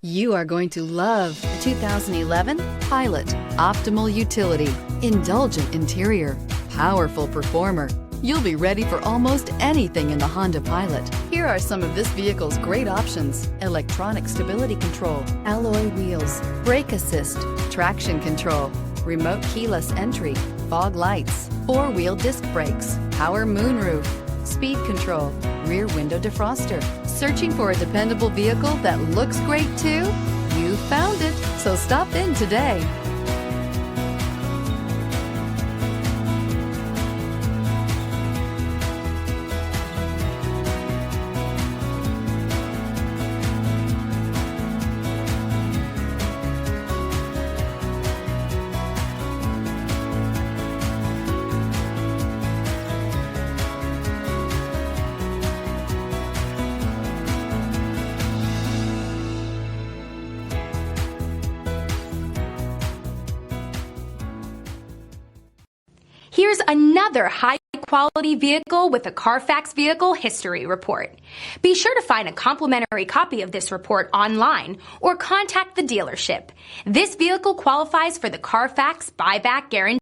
You are going to love the 2011 Pilot. Optimal utility, indulgent interior, powerful performer. You'll be ready for almost anything in the Honda Pilot. Here are some of this vehicle's great options: electronic stability control, alloy wheels, brake assist, traction control, remote keyless entry, fog lights, four-wheel disc brakes, power moonroof, speed control, rear window defroster. Searching for a dependable vehicle that looks great too? You found it, so stop in today. Here's another high-quality vehicle with a Carfax Vehicle History Report. Be sure to find a complimentary copy of this report online or contact the dealership. This vehicle qualifies for the Carfax Buyback Guarantee.